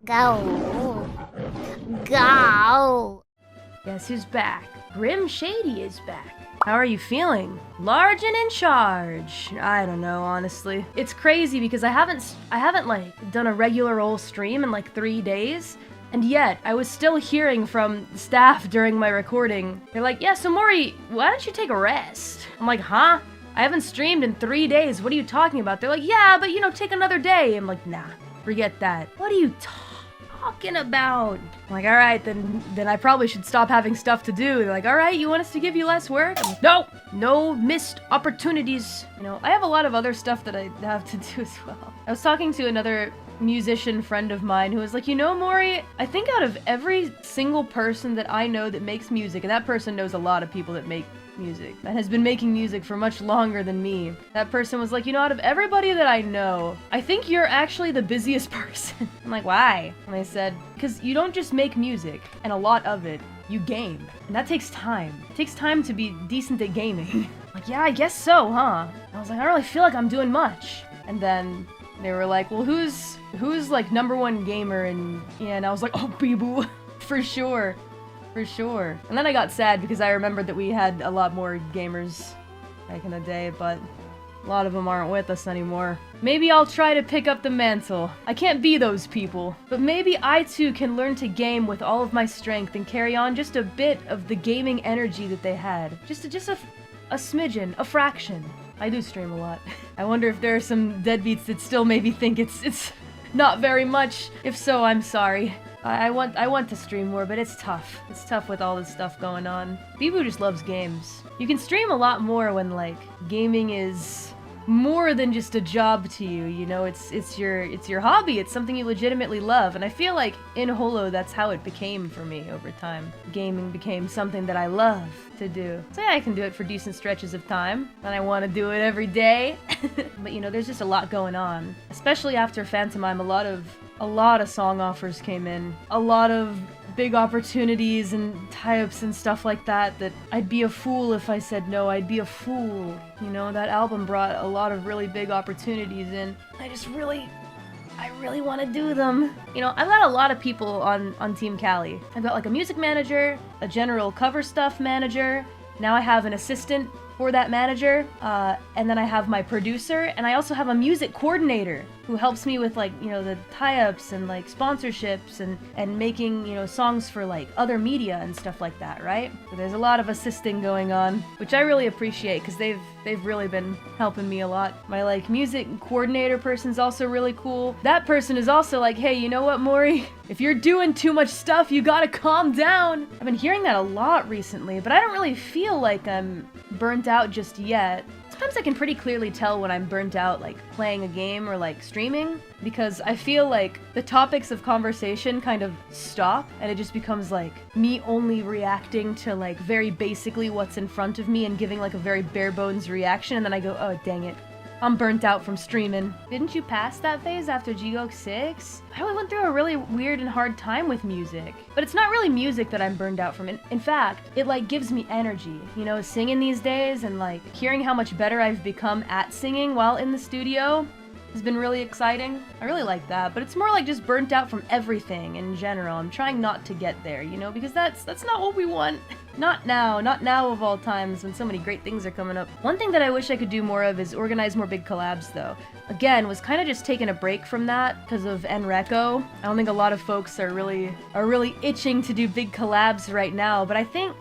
Go. Go. Guess who's back? Grim Shady is back. How are you feeling? Large and in charge. I don't know, honestly. It's crazy because I haven't like done a regular old stream in like 3 days. And yet, I was still hearing from staff during my recording. They're like, yeah, so Mori, why don't you take a rest? I'm like, huh? I haven't streamed in 3 days. What are you talking about? They're like, yeah, but you know, take another day. I'm like, nah, forget that. What are you talking about? I'm like, all right, then I probably should stop having stuff to do. They're like, all right, you want us to give you less work? I'm like, no missed opportunities. You know, I have a lot of other stuff that I have to do as well. I was talking to another musician friend of mine who was like, you know, Mori, I think out of every single person that I know that makes music, and that person knows a lot of people that make music, that has been making music for much longer than me. That person was like, you know, out of everybody that I know, I think you're actually the busiest person. I'm like, why? And they said, because you don't just make music, and a lot of it, you game. And that takes time. It takes time to be decent at gaming. Like, yeah, I guess so, huh? I was like, I don't really feel like I'm doing much. And then they were like, well, who's like #1 gamer? And yeah, and I was like, oh, Bibu, for sure. For sure. And then I got sad because I remembered that we had a lot more gamers back in the day, but a lot of them aren't with us anymore. Maybe I'll try to pick up the mantle. I can't be those people, but maybe I too can learn to game with all of my strength and carry on just a bit of the gaming energy that they had. Just a smidgen, a fraction. I do stream a lot. I wonder if there are some deadbeats that still maybe think it's not very much. If so, I'm sorry. I want to stream more, but it's tough. It's tough with all this stuff going on. Bibu just loves games. You can stream a lot more when, like, gaming is more than just a job to you, you know? It's your hobby. It's something you legitimately love, and I feel like in Holo, that's how it became for me over time. Gaming became something that I love to do. So yeah, I can do it for decent stretches of time, and I want to do it every day. But you know, there's just a lot going on. Especially after Phantomime, a lot of song offers came in. A lot of big opportunities and tie-ups and stuff like that I'd be a fool if I said no. I'd be a fool. You know, that album brought a lot of really big opportunities in. I really want to do them. You know, I've got a lot of people on Team Calli. I've got like a music manager, a general cover stuff manager. Now I have an assistant for that manager, and then I have my producer, and I also have a music coordinator who helps me with, like, you know, the tie-ups and like sponsorships and making, you know, songs for like other media and stuff like that, right? So there's a lot of assisting going on, which I really appreciate because they've really been helping me a lot. My like music coordinator person's also really cool. That person is also like, hey, you know what, Mori? If you're doing too much stuff, you gotta calm down. I've been hearing that a lot recently, but I don't really feel like I'm burnt out just yet. Sometimes I can pretty clearly tell when I'm burnt out, like playing a game or like streaming, because I feel like the topics of conversation kind of stop and it just becomes like me only reacting to like very basically what's in front of me and giving like a very bare bones reaction, and then I go, oh dang it, I'm burnt out from streaming. Didn't you pass that phase after GGOK 6? I went through a really weird and hard time with music. But it's not really music that I'm burned out from. In fact, it like gives me energy. You know, singing these days and like hearing how much better I've become at singing while in the studio has been really exciting. I really like that, but it's more like just burnt out from everything in general. I'm trying not to get there, you know, because that's not what we want. Not now of all times when so many great things are coming up. One thing that I wish I could do more of is organize more big collabs though. Again, was kind of just taking a break from that because of NRECO. I don't think a lot of folks are really itching to do big collabs right now, but I think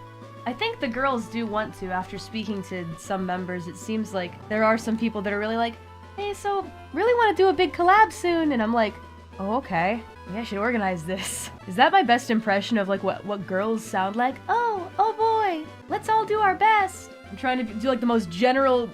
the girls do want to. After speaking to some members, it seems like there are some people that are really like, hey, so really want to do a big collab soon, and I'm like, oh, okay. Maybe I should organize this. Is that my best impression of like what girls sound like? Oh boy, let's all do our best. I'm trying to do like the most general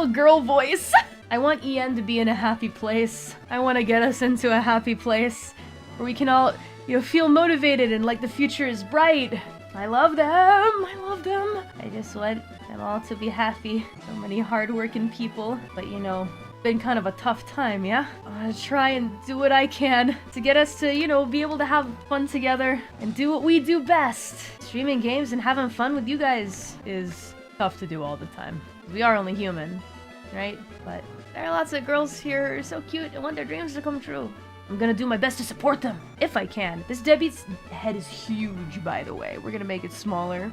girl voice. I want EN to be in a happy place. I want to get us into a happy place where we can all, you know, feel motivated and like the future is bright. I love them. I just want them all to be happy. So many hardworking people, but you know, been kind of a tough time, yeah? I'm gonna try and do what I can to get us to, you know, be able to have fun together and do what we do best. Streaming games and having fun with you guys is tough to do all the time. We are only human, right? But there are lots of girls here who are so cute and want their dreams to come true. I'm gonna do my best to support them, if I can. This Debbie's head is huge, by the way. We're gonna make it smaller.